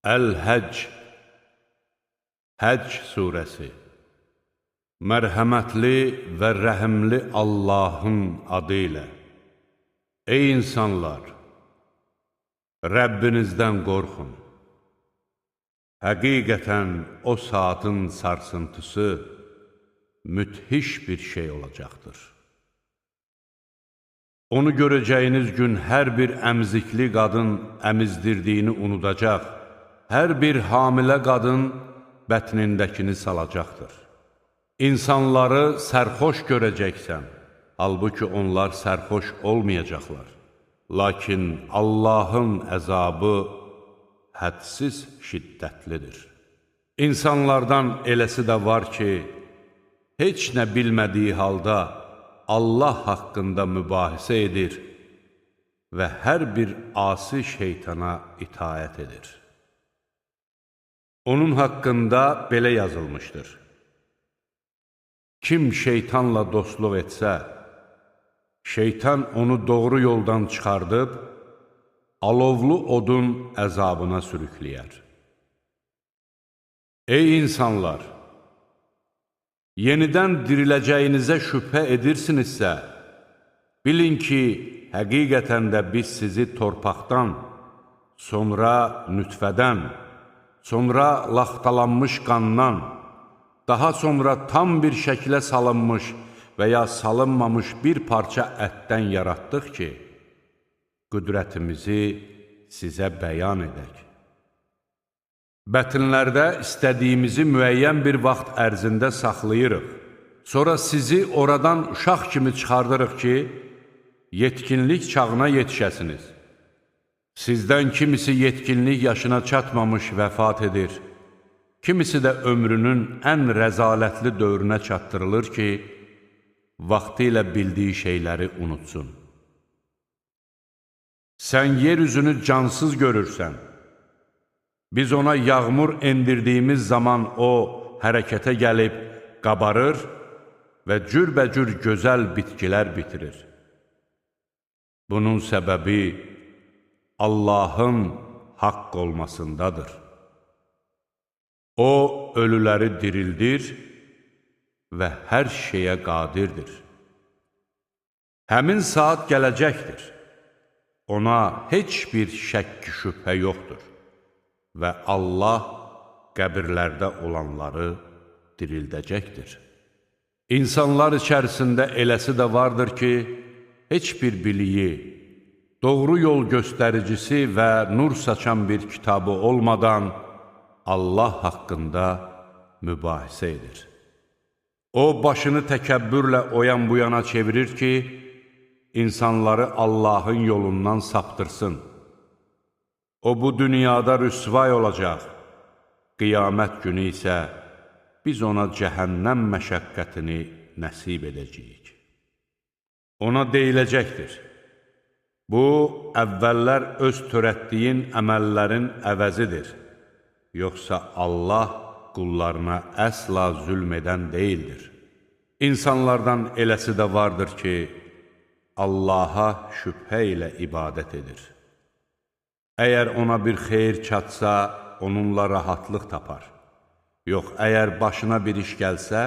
Əl-Həcc Həcc surəsi Mərhəmətli və rəhimli Allahın adı ilə. Ey insanlar! Rəbbinizdən qorxun. Həqiqətən o saatın sarsıntısı müthiş bir şey olacaqdır. Onu görəcəyiniz gün hər bir əmzikli qadın əmizdirdiyini unudacaq, hər bir hamilə qadın bətnindəkini salacaqdır. İnsanları sərxoş görəcəksən, halbuki onlar sərxoş olmayacaqlar. Lakin Allahın əzabı hədsiz şiddətlidir. İnsanlardan eləsi də var ki, heç nə bilmədiyi halda Allah haqqında mübahisə edir və hər bir asi şeytana itaət edir. Onun haqqında belə yazılmışdır: kim şeytanla dostluq etsə, şeytan onu doğru yoldan çıxardıb, alovlu odun əzabına sürükləyər. Ey insanlar! Yenidən diriləcəyinizə şübhə edirsinizsə, bilin ki, həqiqətən də biz sizi torpaqdan, sonra nütfədən, sonra laxtalanmış qandan, daha sonra tam bir şəkilə salınmış və ya salınmamış bir parça ətdən yaratdıq ki, qüdrətimizi sizə bəyan edək. Bətnlərdə istədiyimizi müəyyən bir vaxt ərzində saxlayırıq. Sonra sizi oradan uşaq kimi çıxardırıq ki, yetkinlik çağına yetişəsiniz. Sizdən kimisi yetkinlik yaşına çatmamış vəfat edir, kimisi də ömrünün ən rəzalətli dövrünə çatdırılır ki, vaxtı ilə bildiyi şeyləri unutsun. Sən yer üzünü cansız görürsən. Biz ona yağmur endirdiyimiz zaman o hərəkətə gəlib qabarır və cürbəcür gözəl bitkilər bitirir. Bunun səbəbi Allahın haqq olmasındadır. O, ölüləri dirildir və hər şeyə qadirdir. Həmin saat gələcəkdir. Ona heç bir şəkk şübhə yoxdur. Və Allah qəbirlərdə olanları dirildəcəkdir. İnsanlar içərisində eləsi də vardır ki, heç bir biliyi, doğru yol göstəricisi və nur saçan bir kitabı olmadan Allah haqqında mübahisə edir. O, başını təkəbbürlə o yan bu yana çevirir ki, insanları Allahın yolundan saptırsın. O, bu dünyada rüsvay olacaq, qiyamət günü isə biz ona cəhənnəm məşəqqətini nəsib edəcəyik. Ona deyiləcəkdir: bu, əvvəllər öz törətdiyin əməllərin əvəzidir. Yoxsa Allah qullarına əsla zülm edən deyildir. İnsanlardan eləsi də vardır ki, Allaha şübhə ilə ibadət edir. Əgər ona bir xeyir çatsa, onunla rahatlıq tapar. Yox, əgər başına bir iş gəlsə,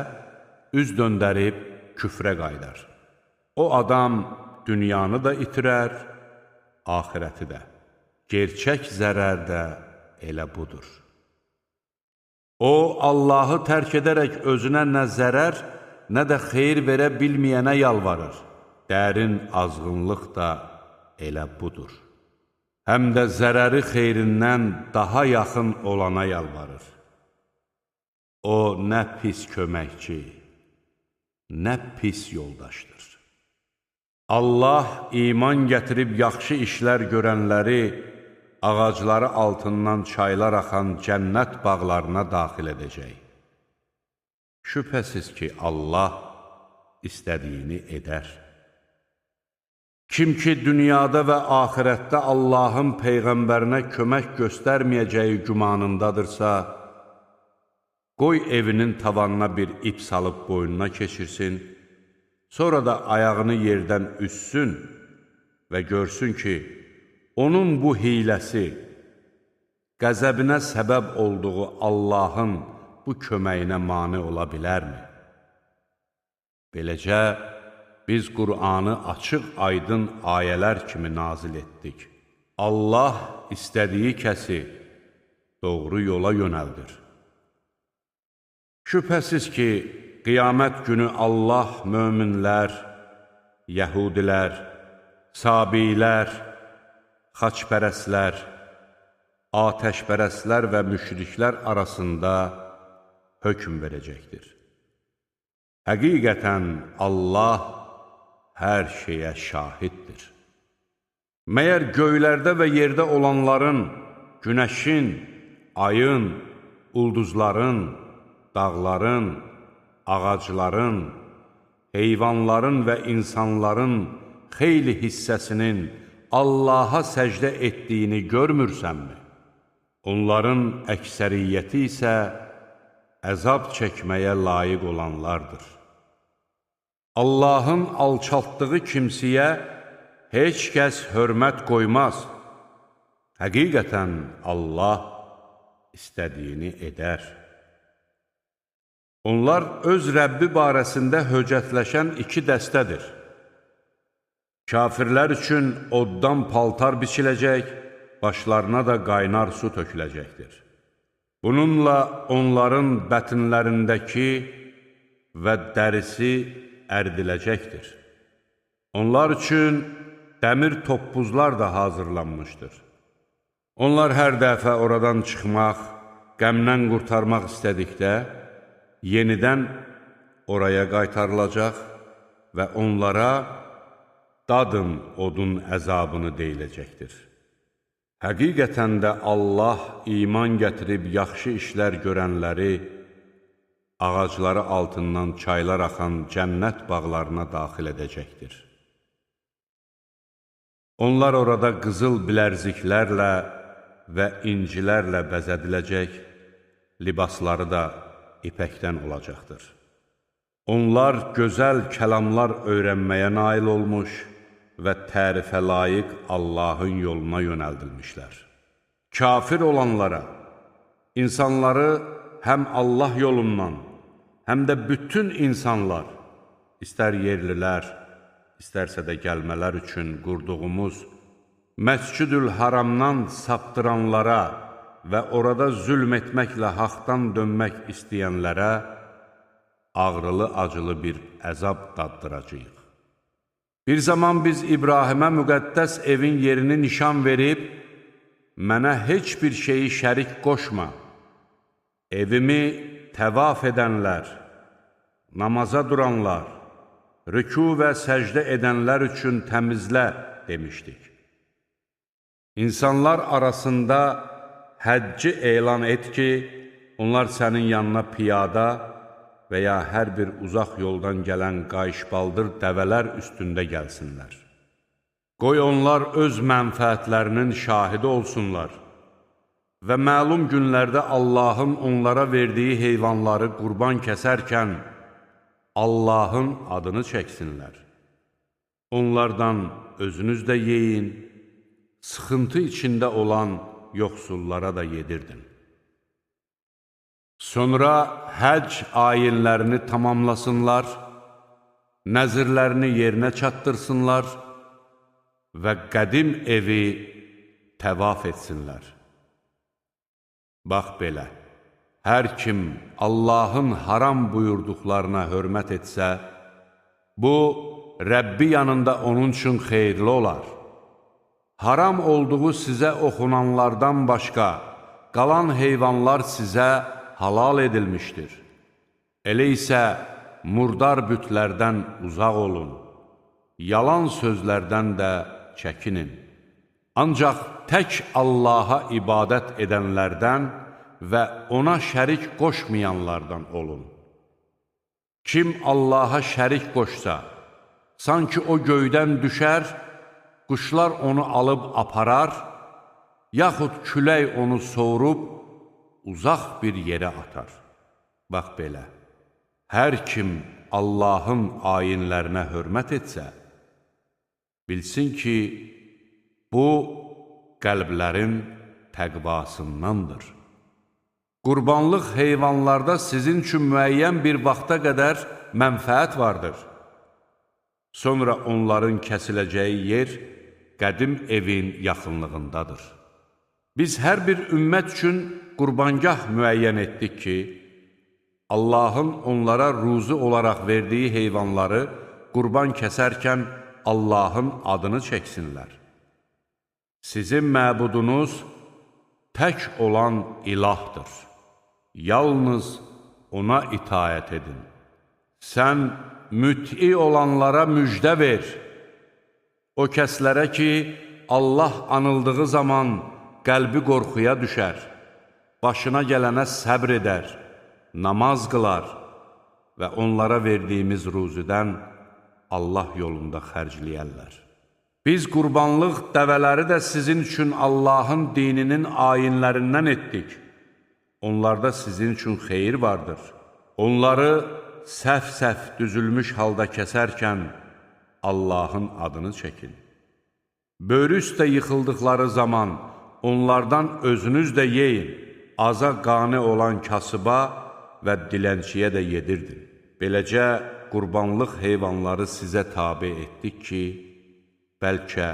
üz döndərib küfrə qaydar. O adam dünyanı da itirər, axirəti də. Gerçək zərər də elə budur. O, Allahı tərk edərək özünə nə zərər, nə də xeyir verə bilməyənə yalvarır. Dərin azğınlıq da elə budur. Həm də zərəri xeyrindən daha yaxın olana yalvarır. O, nə pis köməkçi, nə pis yoldaşdır. Allah iman gətirib yaxşı işlər görənləri ağacları altından çaylar axan cənnət bağlarına daxil edəcək. Şübhəsiz ki, Allah istədiyini edər. Kim ki, dünyada və axirətdə Allahın Peyğəmbərinə kömək göstərməyəcəyi gümanındadırsa, qoy evinin tavanına bir ip salıb boynuna keçirsin, sonra da ayağını yerdən üssün və görsün ki, onun bu hiləsi qəzəbinə səbəb olduğu Allahın bu köməyinə mane ola bilərmi? Beləcə, biz Qur'anı açıq aydın ayələr kimi nazil etdik. Allah istədiyi kəsi doğru yola yönəldir. Şübhəsiz ki, qiyamət günü Allah möminlər, yəhudilər, sabilər, xaçpərəslər, atəşpərəslər və müşriklər arasında hökm verəcəkdir. Həqiqətən Allah hər şeyə şahiddir. Məyər göylərdə və yerdə olanların, günəşin, ayın, ulduzların, dağların, ağacların, heyvanların və insanların xeyli hissəsinin Allaha səcdə etdiyini görmürsənmi? Onların əksəriyyəti isə əzab çəkməyə layiq olanlardır. Allahın alçaltdığı kimsiyə heç kəs hörmət qoymaz. Həqiqətən Allah istədiyini edər. Onlar öz Rəbbi barəsində höcətləşən iki dəstədir. Kafirlər üçün oddan paltar biçiləcək, başlarına da qaynar su töküləcəkdir. Bununla onların bətinlərindəki və dərisi ərdiləcəkdir. Onlar üçün dəmir toppuzlar da hazırlanmışdır. Onlar hər dəfə oradan çıxmaq, qəmdən qurtarmaq istədikdə, yenidən oraya qaytarılacaq və onlara dadın odun əzabını deyiləcəkdir. Həqiqətən də Allah iman gətirib yaxşı işlər görənləri ağacları altından çaylar axan cənnət bağlarına daxil edəcəkdir. Onlar orada qızıl bilərziklərlə və incilərlə bəzədiləcək, libasları da ipəkdən olacaqdır. Onlar gözəl kəlamlar öyrənməyə nail olmuş və tərifə layiq Allahın yoluna yönəldilmişlər. Kafir olanlara, insanları həm Allah yolundan, həm də bütün insanlar, istər yerlilər, istərsə də gəlmələr üçün qurduğumuz Məscid-ül Haramdan saptıranlara və orada zülm etməklə haqdan dönmək istəyənlərə ağrılı-acılı bir əzab daddıracağıq. Bir zaman biz İbrahimə müqəddəs evin yerini nişan verib, mənə heç bir şeyi şərik qoşma, evimi təvaf edənlər, namaza duranlar, rüku və səcdə edənlər üçün təmizlə demişdik. İnsanlar arasında həcci elan et ki, onlar sənin yanına piyada və ya hər bir uzaq yoldan gələn qayışbaldır dəvələr üstündə gəlsinlər. Qoy onlar öz mənfəətlərinin şahidi olsunlar və məlum günlərdə Allahın onlara verdiyi heyvanları qurban kəsərkən Allahın adını çəksinlər. Onlardan özünüz də yeyin, sıxıntı içində olan yoxsullara da yedirdin. Sonra həcc ayinlərini tamamlasınlar, nəzirlərini yerinə çatdırsınlar və qədim evi təvaf etsinlər. Bax belə, hər kim Allahın haram buyurduqlarına hörmət etsə, bu, Rəbbi yanında onun üçün xeyirli olar. Haram olduğu sizə oxunanlardan başqa, qalan heyvanlar sizə halal edilmişdir. Elə isə murdar bütlərdən uzaq olun, yalan sözlərdən də çəkinin. Ancaq tək Allaha ibadət edənlərdən və ona şərik qoşmayanlardan olun. Kim Allaha şərik qoşsa, sanki o göydən düşər, quşlar onu alıb aparar, yaxud külək onu soğurub, uzaq bir yerə atar. Bax belə, hər kim Allahın ayinlərinə hörmət etsə, bilsin ki, bu, qəlblərin təqvasındandır. Qurbanlıq heyvanlarda sizin üçün müəyyən bir vaxta qədər mənfəət vardır. Sonra onların kəsiləcəyi yer qədim evin yaxınlığındadır. Biz hər bir ümmət üçün qurbangah müəyyən etdik ki, Allahın onlara ruzi olaraq verdiyi heyvanları qurban kəsərkən Allahın adını çəksinlər. Sizin məbudunuz tək olan ilahdır. Yalnız ona itaət edin. Sən müt'i olanlara müjdə ver. O kəslərə ki, Allah anıldığı zaman qəlbi qorxuya düşər, başına gələnə səbr edər, namaz qılar və onlara verdiyimiz ruzidən Allah yolunda xərcləyərlər. Biz qurbanlıq dəvələri də sizin üçün Allahın dininin ayinlərindən etdik. Onlarda sizin üçün xeyir vardır. Onları səhv-səhv düzülmüş halda kəsərkən Allahın adını çəkin. Böyrü üstə yıxıldıqları zaman onlardan özünüz də yeyin, aza qane olan kasıba və dilənçiyə də yedirdin. Beləcə, qurbanlıq heyvanları sizə tabe etdik ki, bəlkə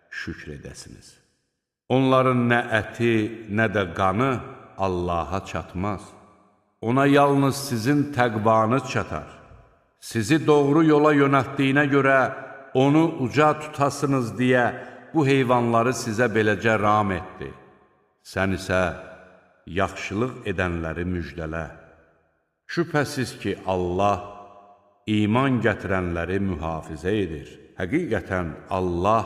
şükr edəsiniz. Onların nə əti, nə də qanı Allaha çatmaz. Ona yalnız sizin təqvanız çatar. Sizi doğru yola yönəltdiyinə görə onu uca tutasınız deyə bu heyvanları sizə beləcə ram etdi. Sən isə yaxşılıq edənləri müjdələ. Şübhəsiz ki, Allah iman gətirənləri mühafizə edir. Həqiqətən Allah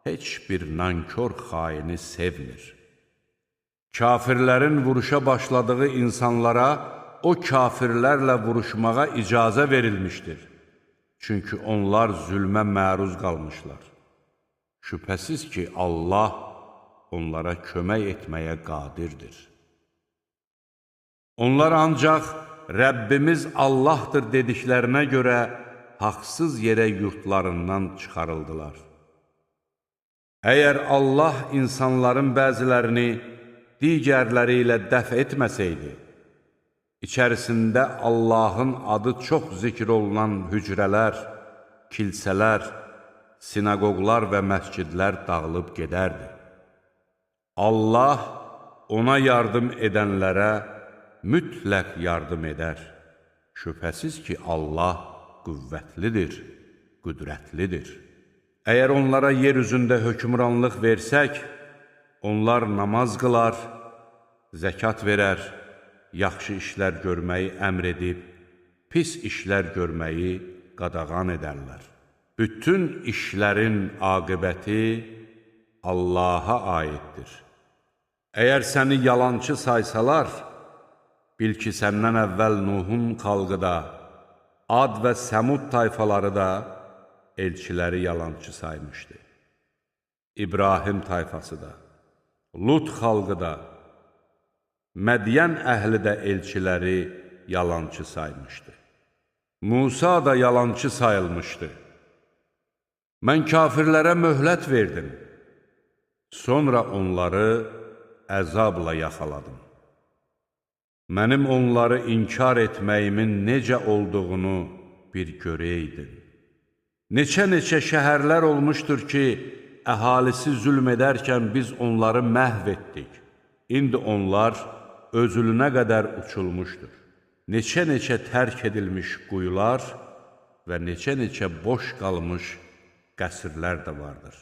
heç bir nankor xaini sevmir. Kafirlərin vuruşa başladığı insanlara o kafirlərlə vuruşmağa icazə verilmişdir. Çünki onlar zülmə məruz qalmışlar. Şübhəsiz ki, Allah onlara kömək etməyə qadirdir. Onlar ancaq Rəbbimiz Allahdır dediklərinə görə haqsız yerə yurtlarından çıxarıldılar. Əgər Allah insanların bəzilərini digərləri ilə dəf etməsəydi, içərisində Allahın adı çox zikr olunan hücrələr, kilsələr, sinagoglar və məscidlər dağılıb gedərdi. Allah ona yardım edənlərə mütləq yardım edər. Şübhəsiz ki, Allah qüvvətlidir, qüdrətlidir. Əgər onlara yer üzündə hökmranlıq versək, onlar namaz qılar, zəkat verər, yaxşı işlər görməyi əmr edib, pis işlər görməyi qadağan edərlər. Bütün işlərin aqibəti Allaha aiddir. Əgər səni yalançı saysalar, bil ki, səndən əvvəl Nuhun xalqı da, Ad və Səmud tayfaları da elçiləri yalançı saymışdı. İbrahim tayfası da, Lut xalqı da, Mədiyən əhli də elçiləri yalançı saymışdı. Musa da yalançı sayılmışdı. Mən kafirlərə möhlət verdim. Sonra onları əzabla yaxaladım. Mənim onları inkar etməyimin necə olduğunu bir görəydin. Neçə-neçə şəhərlər olmuşdur ki, əhalisi zülm edərkən biz onları məhv etdik. İndi onlar özülünə qədər uçulmuşdur. Neçə-neçə tərk edilmiş quyular və neçə-neçə boş qalmış qəsrlər də vardır.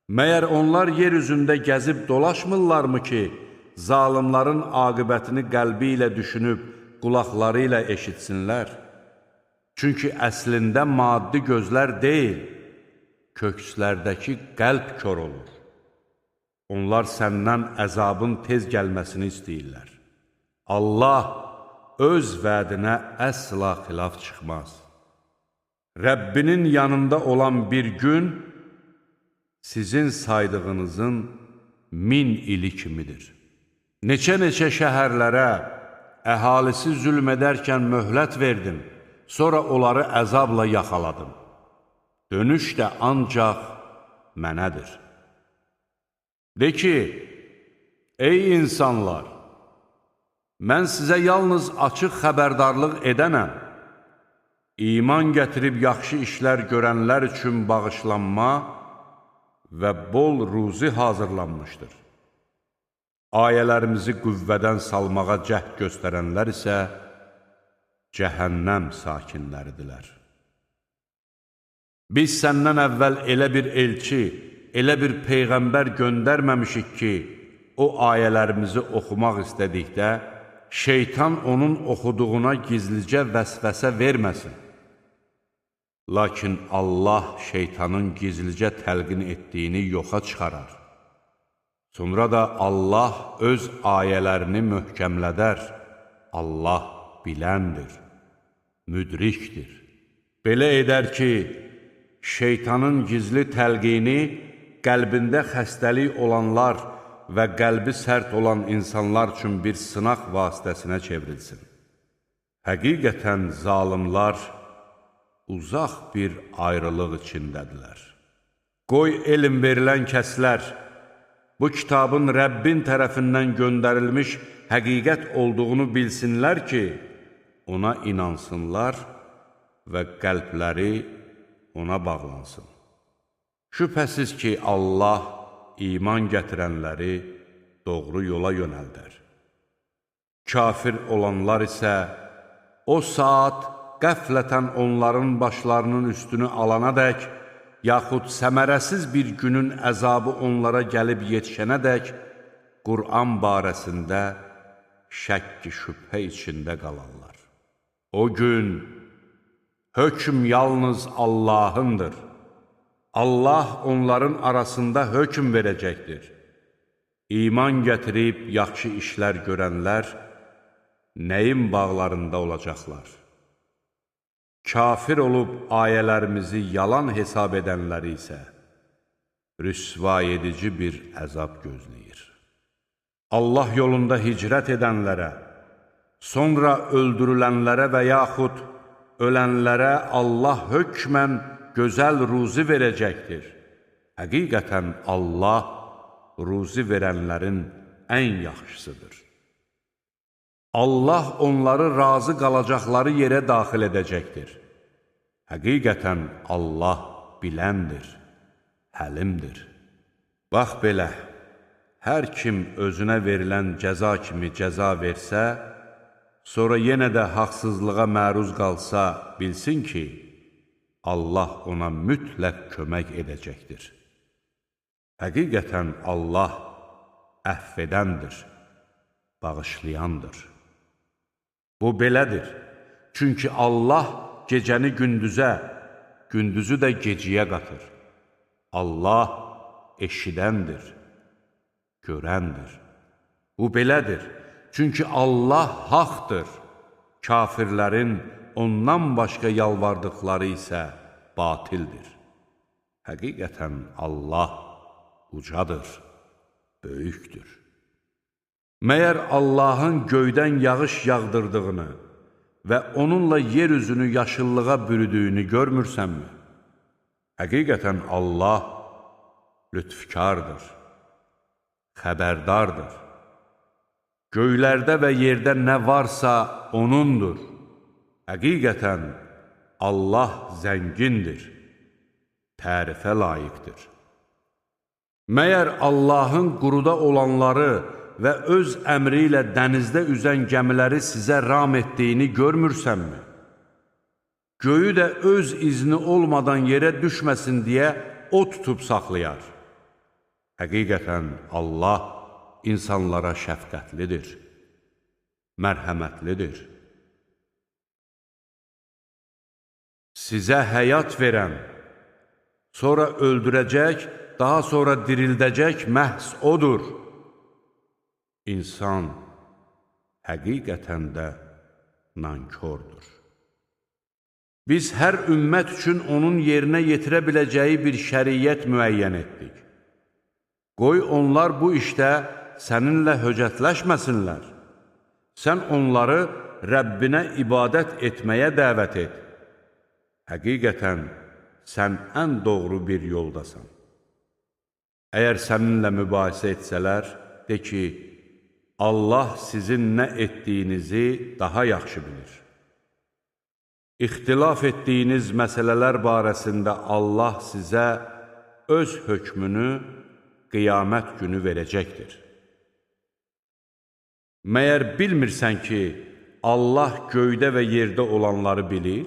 Məyər onlar yer üzündə gəzib dolaşmırlarmı ki, zalimların aqibətini qəlbi ilə düşünüb, qulaqları ilə eşitsinlər? Çünki əslində maddi gözlər deyil, kökslərdəki qəlb kör olur. Onlar səndən əzabın tez gəlməsini istəyirlər. Allah öz vədinə əsla xilaf çıxmaz. Rəbbinin yanında olan bir gün sizin saydığınızın 1000 ili kimidir. Neçə-neçə şəhərlərə əhalisi zülm edərkən möhlət verdim, sonra onları əzabla yaxaladım. Dönüş də ancaq mənədir. De ki, Ey insanlar! Mən sizə yalnız açıq xəbərdarlıq edənəm. İman gətirib yaxşı işlər görənlər üçün bağışlanma və bol ruzi hazırlanmışdır. Ayələrimizi qüvvədən salmağa cəhd göstərənlər isə cəhənnəm sakinləridirlər. Biz səndən əvvəl elə bir elçi, elə bir peyğəmbər göndərməmişik ki, o ayələrimizi oxumaq istədikdə, şeytan onun oxuduğuna gizlicə vəsvəsə verməsin. Lakin Allah şeytanın gizlicə təlqin etdiyini yoxa çıxarar. Sonra da Allah öz ayələrini möhkəmlədər. Allah biləndir, müdrikdir. Belə edər ki, şeytanın gizli təlqini qəlbində xəstəlik olanlar və qəlbi sərt olan insanlar üçün bir sınaq vasitəsinə çevrilsin. Həqiqətən zalimlar uzaq bir ayrılıq içindədirlər. Qoy elm verilən kəslər, bu kitabın Rəbbin tərəfindən göndərilmiş həqiqət olduğunu bilsinlər ki, ona inansınlar və qəlbləri ona bağlansın. Şübhəsiz ki, Allah iman gətirənləri doğru yola yönəldər. Kafir olanlar isə o saat qəflətən onların başlarının üstünü alana dək, yaxud səmərəsiz bir günün əzabı onlara gəlib yetişənədək, Qur'an barəsində şəkk-i şübhə içində qalarlar. O gün hökm yalnız Allahındır. Allah onların arasında hökm verəcəkdir. İman gətirib yaxşı işlər görənlər nəyin bağlarında olacaqlar? Kafir olub ayələrimizi yalan hesab edənləri isə rüsva edici bir əzab gözləyir. Allah yolunda hicrət edənlərə, sonra öldürülənlərə və yaxud ölənlərə Allah hökmən gözəl ruzi verəcəkdir. Həqiqətən Allah ruzi verənlərin ən yaxşısıdır. Allah onları razı qalacaqları yerə daxil edəcəkdir. Həqiqətən Allah biləndir, həlimdir. Bax belə, hər kim özünə verilən cəza kimi cəza versə, sonra yenə də haqsızlığa məruz qalsa, bilsin ki, Allah ona mütləq kömək edəcəkdir. Həqiqətən Allah əfv edəndir, bağışlayandır. Bu belədir, çünki Allah gecəni gündüzə, gündüzü də geciyə qatır. Allah eşidəndir, görəndir. Bu belədir, çünki Allah haqdır, kafirlərin ondan başqa yalvardıqları isə batildir. Həqiqətən Allah ucadır, böyükdür. Məyər Allahın göydən yağış yağdırdığını və onunla yer üzünü yaşıllığa bürüdüyünü görmürsənmi? Həqiqətən Allah lütfkardır, xəbərdardır. Göylərdə və yerdə nə varsa O'nundur. Həqiqətən Allah zəngindir, tərifə layiqdir. Məyər Allahın quruda olanları və öz əmri ilə dənizdə üzən gəmiləri sizə ram etdiyini görmürsənmi? Göyü də öz izni olmadan yerə düşməsin deyə o tutub saxlayar. Həqiqətən Allah insanlara şəfqətlidir, mərhəmətlidir. Sizə həyat verən, sonra öldürəcək, daha sonra dirildəcək məhz odur. İnsan həqiqətən də nankordur. Biz hər ümmət üçün onun yerinə yetirə biləcəyi bir şəriyyət müəyyən etdik. Qoy onlar bu işdə səninlə höcətləşməsinlər. Sən onları Rəbbinə ibadət etməyə dəvət et. Həqiqətən sən ən doğru bir yoldasan. Əgər səninlə mübahisə etsələr, de ki, Allah sizin nə etdiyinizi daha yaxşı bilir. İxtilaf etdiyiniz məsələlər barəsində Allah sizə öz hökmünü qiyamət günü verəcəkdir. Məyər bilmirsən ki, Allah göydə və yerdə olanları bilir?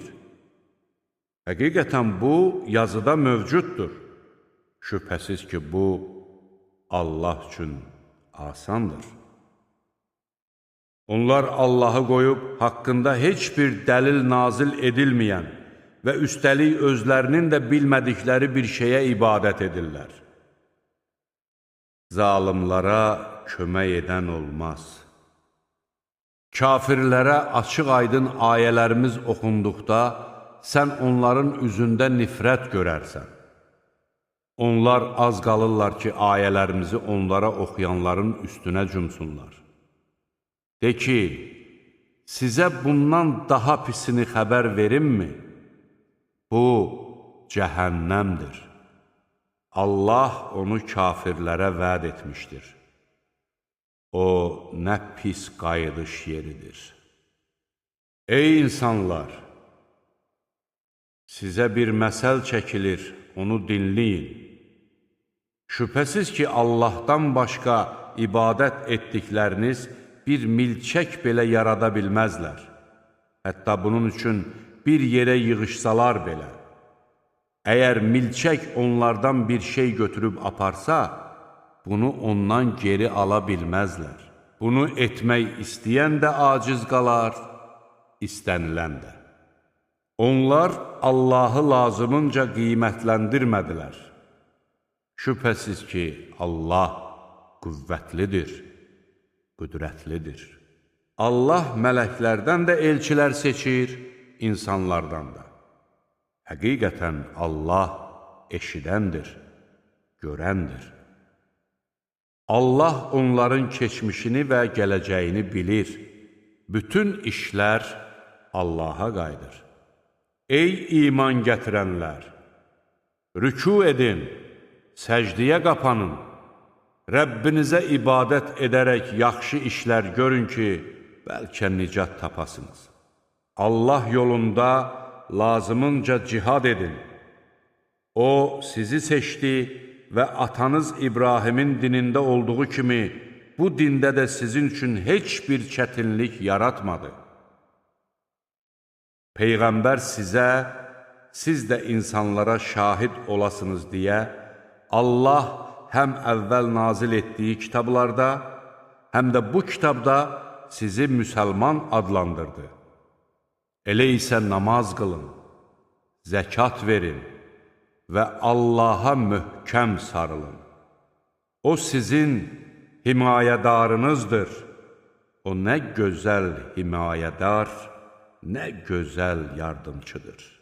Həqiqətən bu, yazıda mövcuddur. Şübhəsiz ki, bu, Allah üçün asandır. Onlar Allahı qoyub, haqqında heç bir dəlil nazil edilməyən və üstəlik özlərinin də bilmədikləri bir şeyə ibadət edirlər. Zalimlara kömək edən olmaz. Kafirlərə açıq-aydın ayələrimiz oxunduqda, sən onların üzündə nifrət görərsən. Onlar az qalırlar ki, ayələrimizi onlara oxuyanların üstünə cümsunlar. De ki, sizə bundan daha pisini xəbər verimmi? Bu, cəhənnəmdir. Allah onu kafirlərə vəd etmişdir. O, nə pis qayıdış yeridir. Ey insanlar! Sizə bir məsəl çəkilir, onu dinləyin. Şübhəsiz ki, Allahdan başqa ibadət etdikləriniz bir milçək belə yarada bilməzlər. Hətta bunun üçün bir yerə yığışsalar belə. Əgər milçək onlardan bir şey götürüb aparsa, bunu ondan geri ala bilməzlər. Bunu etmək istəyən də aciz qalar, istənilən də. Onlar Allahı lazımınca qiymətləndirmədilər. Şübhəsiz ki, Allah qüvvətlidir, qüdrətlidir. Allah mələklərdən də elçilər seçir, insanlardan da. Həqiqətən Allah eşidəndir, görəndir. Allah onların keçmişini və gələcəyini bilir. Bütün işlər Allaha qayıdır. Ey iman gətirənlər! Rükû edin, səcdiyə qapanın. Rəbbinizə ibadət edərək yaxşı işlər görün ki, bəlkə nicat tapasınız. Allah yolunda lazımınca cihad edin. O, sizi seçdi və atanız İbrahimin dinində olduğu kimi, bu dində də sizin üçün heç bir çətinlik yaratmadı. Peyğəmbər sizə, siz də insanlara şahid olasınız deyə, Allah həm əvvəl nazil etdiyi kitablarda, həm də bu kitabda sizi müsəlman adlandırdı. Elə isə namaz qılın, zəkat verin və Allaha möhkəm sarılın. O sizin himayədarınızdır. O nə gözəl himayədar, nə gözəl yardımçıdır.